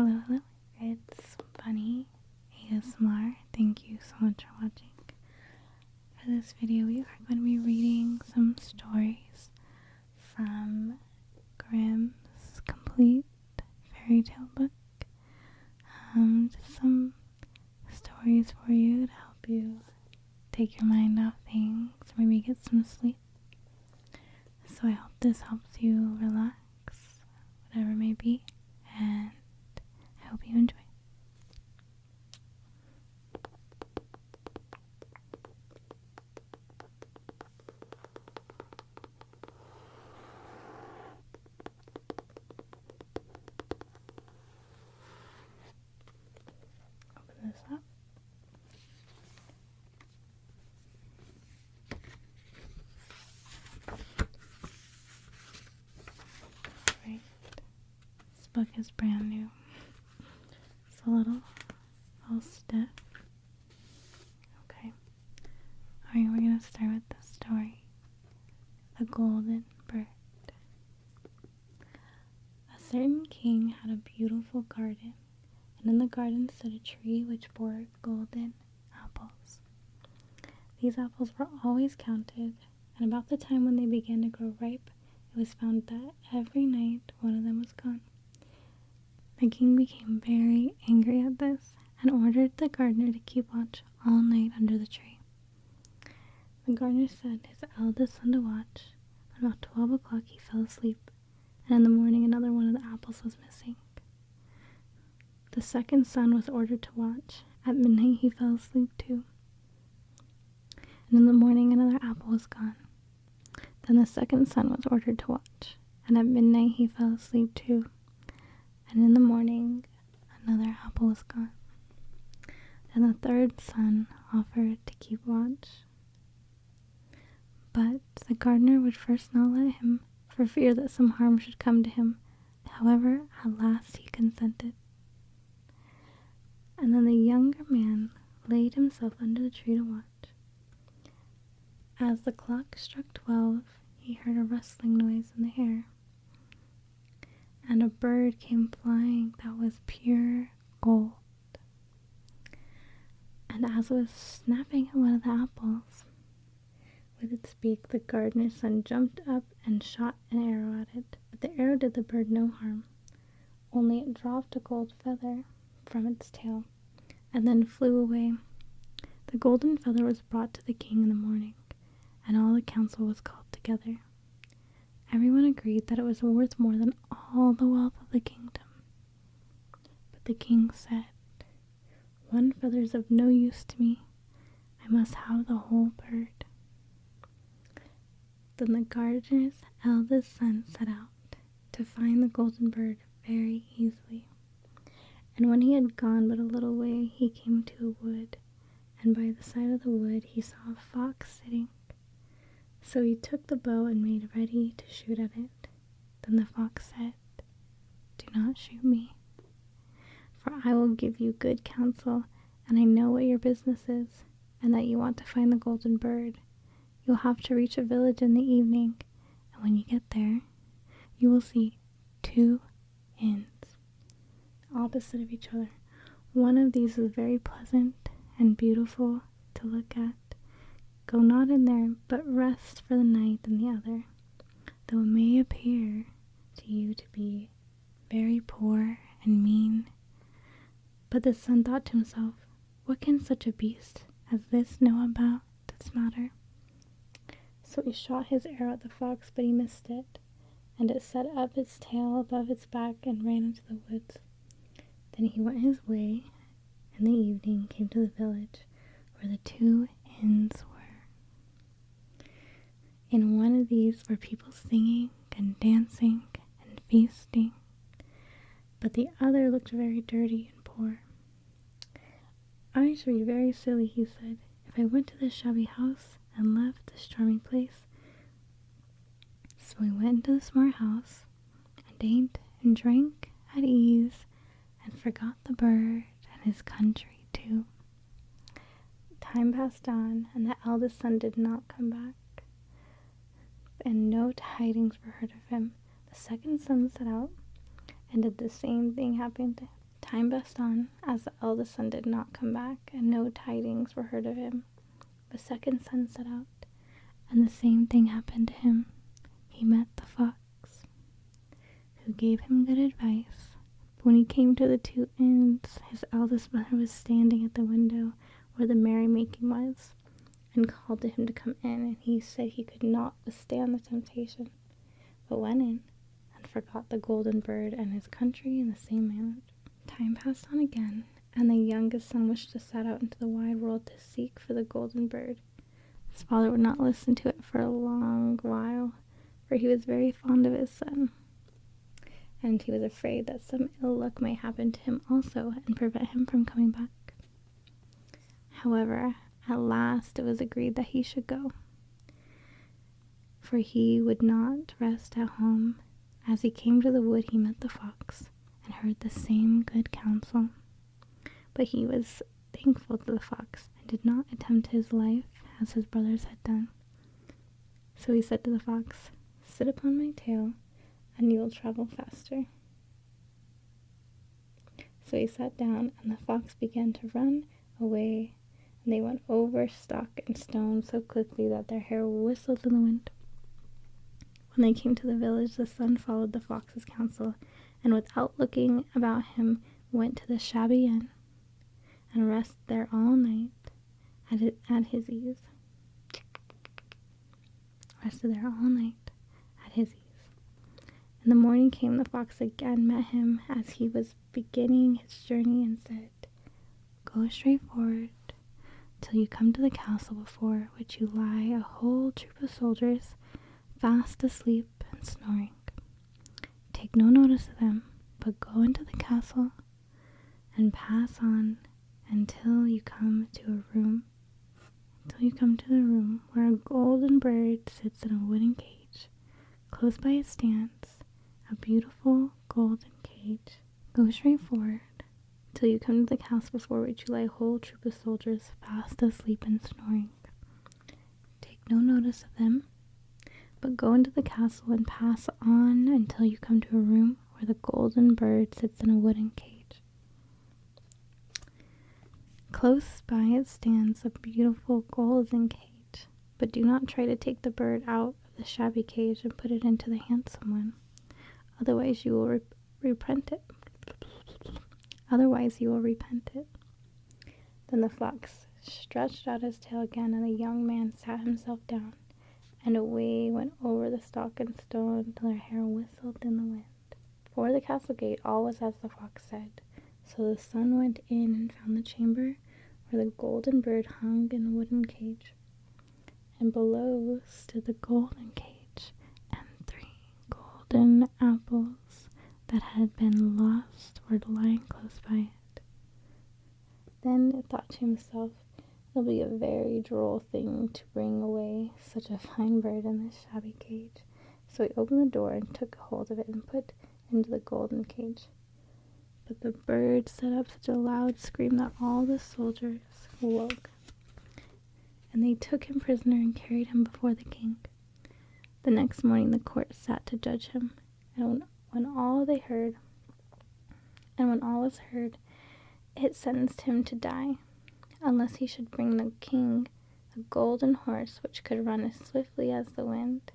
Hello, hello. It's Bunny ASMR. Thank you so much for watching. For this video, we are going to be reading some stories from Grimm's Complete Fairy Tale Book. Just some stories for you to help you take your mind off things, maybe get some sleep. So I hope this helps you relax, whatever it may be, and I hope you enjoy. Open this up. Right. This book is brand new. It's a little stiff. Okay. Alright, we're gonna start with the story. The Golden Bird. A certain king had a beautiful garden, and in the garden stood a tree which bore golden apples. These apples were always counted, and about the time when they began to grow ripe, it was found that every night one of them was gone. The king became very angry at this and ordered the gardener to keep watch all night under the tree. The gardener set his eldest son to watch, but about 12 o'clock he fell asleep, and in the morning another one of the apples was missing. The second son was ordered to watch. At midnight he fell asleep too, and in the morning another apple was gone. Then the second son was ordered to watch, and at midnight he fell asleep too, and in the morning another apple was gone. Then the third son offered to keep watch, but the gardener would first not let him, for fear that some harm should come to him. However, at last he consented. And then the younger man laid himself under the tree to watch. As the clock struck 12, he heard a rustling noise in the air, and a bird came flying that was pure gold. And as it was snapping at one of the apples with its beak, the gardener's son jumped up and shot an arrow at it. But the arrow did the bird no harm, only it dropped a gold feather from its tail and then flew away. The golden feather was brought to the king in the morning, and all the council was called together. Everyone agreed that it was worth more than all the wealth of the kingdom. But the king said, "One feather is of no use to me. I must have the whole bird." Then the gardener's eldest son set out to find the golden bird very easily. And when he had gone but a little way, he came to a wood, and by the side of the wood he saw a fox sitting. So he took the bow and made ready to shoot at it. Then the fox said, "Do not shoot me, for I will give you good counsel, and I know what your business is, and that you want to find the golden bird. You'll have to reach a village in the evening, and when you get there, you will see 2 inns opposite of each other. One of these is very pleasant and beautiful to look at. Go not in there, but rest for the night in the other, though it may appear to you to be very poor and mean." But the son thought to himself, "What can such a beast as this know about this matter?" So he shot his arrow at the fox, but he missed it, and it set up its tail above its back and ran into the woods. Then he went his way, and in the evening came to the village where the 2 inns were. In one of these were people singing and dancing and feasting, but the other looked very dirty and poor. "I should be very silly," he said, "if I went to this shabby house and left this charming place." So he went into the smart house and ate and drank at ease and forgot the bird and his country too. Time passed on, and the eldest son did not come back, and no tidings were heard of him. The second son set out, and did the same thing happen Time passed on, as the eldest son did not come back, and no tidings were heard of him. The second son set out, and the same thing happened to him. He met the fox, who gave him good advice. But when he came to the 2 inns, his eldest brother was standing at the window where the merrymaking was, and called to him to come in, and he said he could not withstand the temptation, but went in, and forgot the golden bird and his country in the same manner. Time passed on again, and the youngest son wished to set out into the wide world to seek for the golden bird. His father would not listen to it for a long while, for he was very fond of his son, and he was afraid that some ill luck might happen to him also and prevent him from coming back. However, at last it was agreed that he should go, for he would not rest at home. As he came to the wood, he met the fox and heard the same good counsel. But he was thankful to the fox and did not attempt his life as his brothers had done. So he said to the fox, "Sit upon my tail, and you will travel faster." So he sat down, and the fox began to run away, and they went over stock and stone so quickly that their hair whistled in the wind. When they came to the village, the son followed the fox's counsel, and without looking about him went to the shabby inn, and rested there all night at his ease. In the morning came the fox again, met him as he was beginning his journey, and said, "Go straight forward till you come to the castle, before which you lie a whole troop of soldiers fast asleep and snoring. Take no notice of them, but go into the castle and pass on until you come to the room where a golden bird sits in a wooden cage. Close by it stands a beautiful golden cage. Go straight forward till you come to the castle, before which you lie a whole troop of soldiers fast asleep and snoring. Take no notice of them, but go into the castle and pass on until you come to a room where the golden bird sits in a wooden cage. Close by it stands a beautiful golden cage, but do not try to take the bird out of the shabby cage and put it into the handsome one. Otherwise you will repent it. Then the fox stretched out his tail again, and the young man sat himself down, and away went over the stock and stone till their hair whistled in the wind. Before the castle gate all was as the fox said. So the son went in and found the chamber where the golden bird hung in the wooden cage, and below stood the golden cage and 3 golden apples that had been lost were lying close by it. Then it thought to himself, "It'll be a very droll thing to bring away such a fine bird in this shabby cage." So he opened the door and took hold of it and put it into the golden cage. But the bird set up such a loud scream that all the soldiers awoke, and they took him prisoner and carried him before the king. The next morning the court sat to judge him, and when all was heard, it sentenced him to die, unless he should bring the king a golden horse which could run as swiftly as the wind,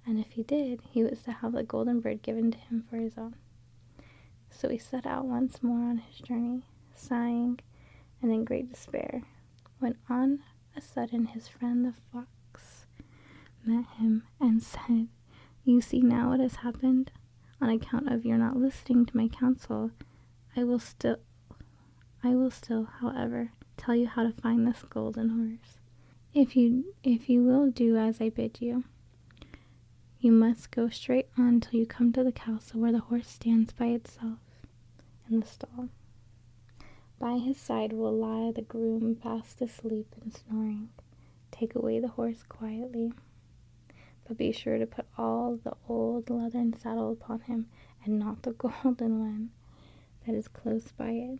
and if he did, he was to have the golden bird given to him for his own. So he set out once more on his journey, sighing and in great despair, when on a sudden his friend the fox met him and said, "You see now what has happened. On account of your not listening to my counsel, I will still, however, tell you how to find this golden horse. If you will do as I bid you, you must go straight on till you come to the castle where the horse stands by itself in the stall. By his side will lie the groom fast asleep and snoring. Take away the horse quietly, but be sure to put all the old leathern saddle upon him, and not the golden one that is close by it."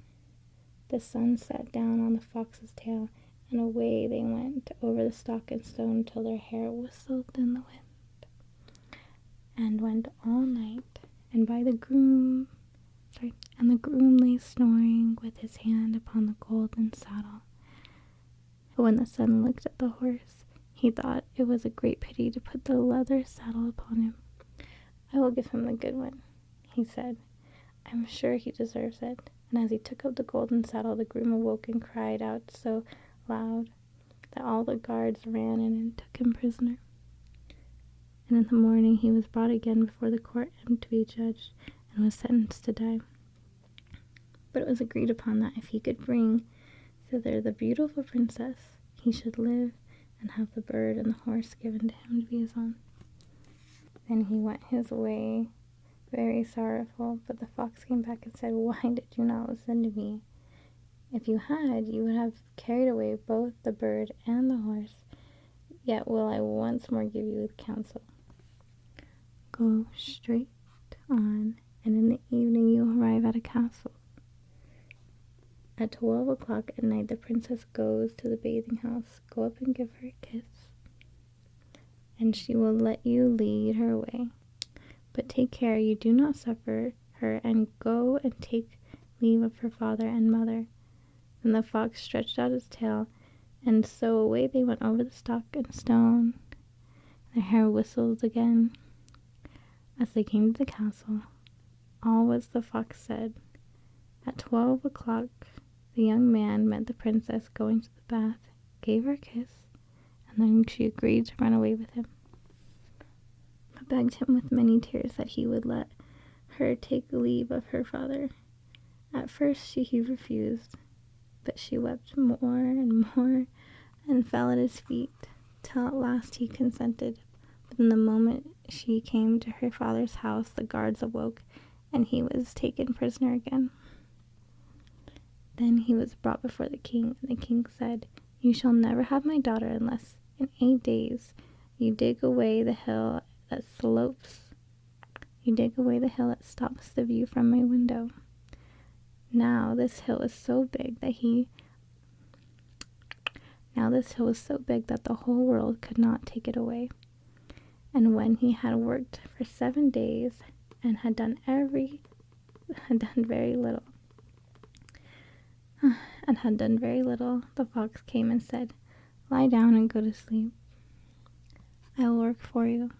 The son sat down on the fox's tail, and away they went over the stock and stone till their hair whistled in the wind, and went all night, and by the And the groom lay snoring with his hand upon the golden saddle. But when the son looked at the horse, he thought it was a great pity to put the leather saddle upon him. "I will give him the good one," he said. "I am sure he deserves it." And as he took up the golden saddle, the groom awoke and cried out so loud that all the guards ran in and took him prisoner. And in the morning he was brought again before the court and to be judged, and was sentenced to die. But it was agreed upon that if he could bring thither the beautiful princess, he should live and have the bird and the horse given to him to be his own. Then he went his way very sorrowful, but the fox came back and said, "Why did you not listen to me? If you had, you would have carried away both the bird and the horse. Yet will I once more give you counsel. Go straight on, and in the evening you will arrive at a castle. At 12 o'clock at night the princess goes to the bathing house. Go up and give her a kiss, and she will let you lead her away. But take care you do not suffer her, and go and take leave of her father and mother." Then the fox stretched out his tail, and so away they went over the stock and stone. The hare whistled again. As they came to the castle, all was the fox said. At 12 o'clock the young man met the princess going to the bath, gave her a kiss, and then she agreed to run away with him, but begged him with many tears that he would let her take leave of her father. At first he refused, but she wept more and more and fell at his feet, till at last he consented. But in the moment she came to her father's house, the guards awoke, and he was taken prisoner again. Then he was brought before the king, and the king said, "You shall never have my daughter unless in 8 days you dig away the hill that stops the view from my window." Now this hill was so big that the whole world could not take it away. And when he had worked for 7 days and had done very little, the fox came and said, "Lie down and go to sleep. I will work for you."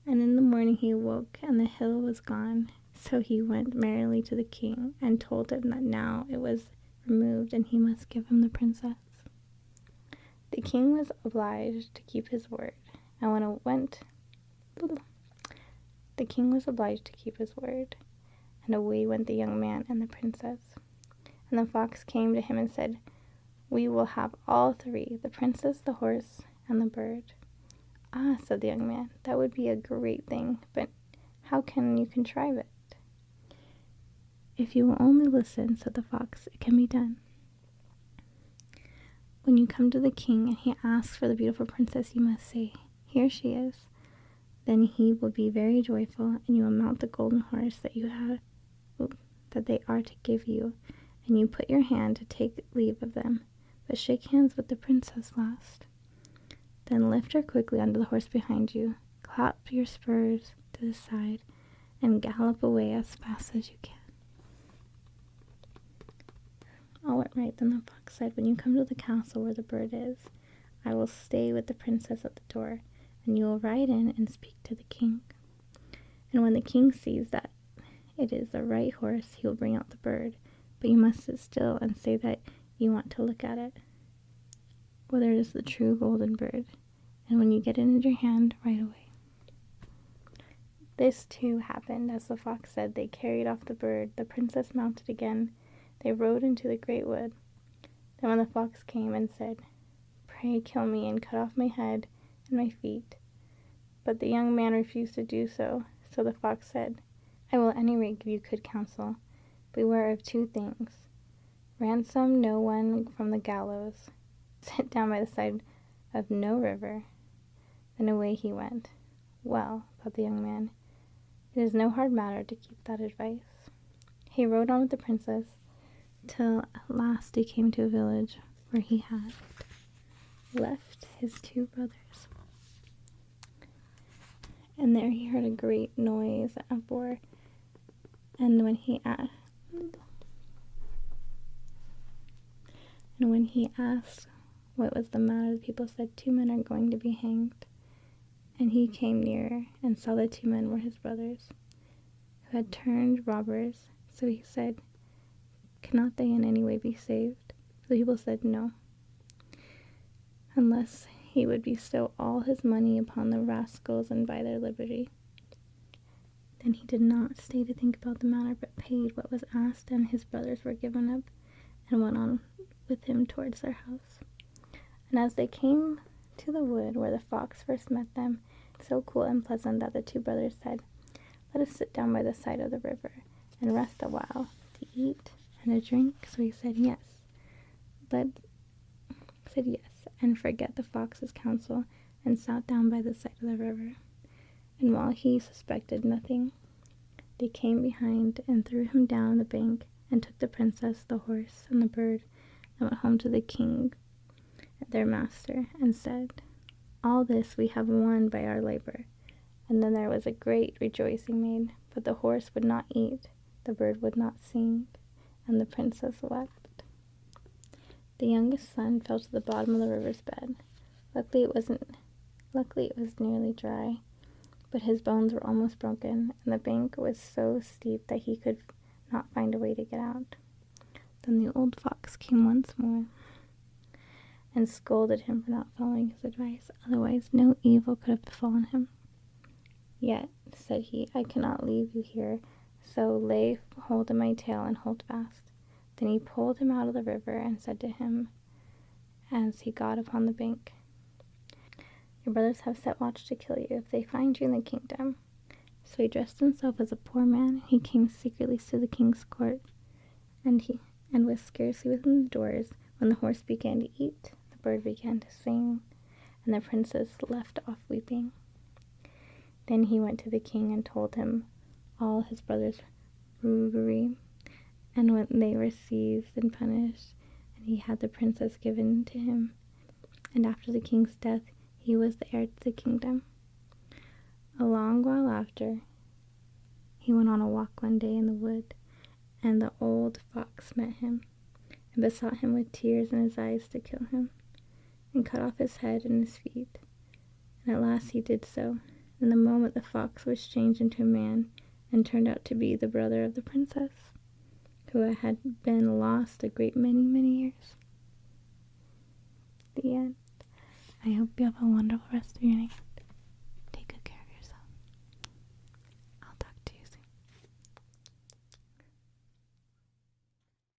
And in the morning he awoke, and the hill was gone. So he went merrily to the king and told him that now it was removed and he must give him the princess. The king was obliged to keep his word, and away went the young man and the princess. And the fox came to him and said, "We will have all three, the princess, the horse, and the bird." "Ah," said the young man, "that would be a great thing, but how can you contrive it?" "If you will only listen," said the fox, "it can be done. When you come to the king and he asks for the beautiful princess, you must say, 'Here she is.' Then he will be very joyful, and you will mount the golden horse that they are to give you, and you put your hand to take leave of them, but shake hands with the princess last. Then lift her quickly onto the horse behind you, clap your spurs to the side, and gallop away as fast as you can." All went right. Then the fox said, "When you come to the castle where the bird is, I will stay with the princess at the door, and you will ride in and speak to the king. And when the king sees that it is the right horse, he will bring out the bird, but you must sit still and say that you want to look at it, whether it is the true golden bird, and when you get it in your hand, ride away." This too happened as the fox said. They carried off the bird, the princess mounted again, they rode into the great wood. Then when the fox came and said, "Pray kill me and cut off my head and my feet," but the young man refused to do so. So the fox said, "I will at any rate give you good counsel. Beware of 2 things. Ransom no one from the gallows. Sit down by the side of no river." Then away he went. Well, thought the young man, it is no hard matter to keep that advice. He rode on with the princess till at last he came to a village where he had left his 2 brothers. And there he heard a great noise and uproar, And when he asked what was the matter, the people said, 2 men are going to be hanged. And he came nearer and saw the 2 men were his brothers, who had turned robbers. So he said, cannot they in any way be saved? The people said no, unless he would bestow all his money upon the rascals and buy their liberty. Then he did not stay to think about the matter, but paid what was asked, and his brothers were given up, and went on with him towards their house. And as they came to the wood where the fox first met them, so cool and pleasant that the 2 brothers said, let us sit down by the side of the river and rest a while to eat and to drink. So he said yes, and forget the fox's counsel, and sat down by the side of the river. And while he suspected nothing, they came behind and threw him down the bank, and took the princess, the horse, and the bird, and went home to the king, their master, and said, all this we have won by our labor. And then there was a great rejoicing made, but the horse would not eat, the bird would not sing, and the princess wept. The youngest son fell to the bottom of the river's bed. Luckily it was nearly dry, but his bones were almost broken, and the bank was so steep that he could not find a way to get out. Then the old fox came once more, and scolded him for not following his advice. Otherwise no evil could have befallen him. Yet, said he, I cannot leave you here, so lay hold of my tail and hold fast. Then he pulled him out of the river, and said to him, as he got upon the bank, your brothers have set watch to kill you, if they find you in the kingdom. So he dressed himself as a poor man. He came secretly to the king's court, and was scarcely within the doors when the horse began to eat, the bird began to sing, and the princess left off weeping. Then he went to the king and told him all his brothers' roguery, and what they were seized and punished, and he had the princess given to him. And after the king's death, he was the heir to the kingdom. A long while after, he went on a walk one day in the wood, and the old fox met him, and besought him with tears in his eyes to kill him, and cut off his head and his feet. And at last he did so. In the moment the fox was changed into a man, and turned out to be the brother of the princess, who had been lost a great many years. The end. I hope you have a wonderful rest of your night.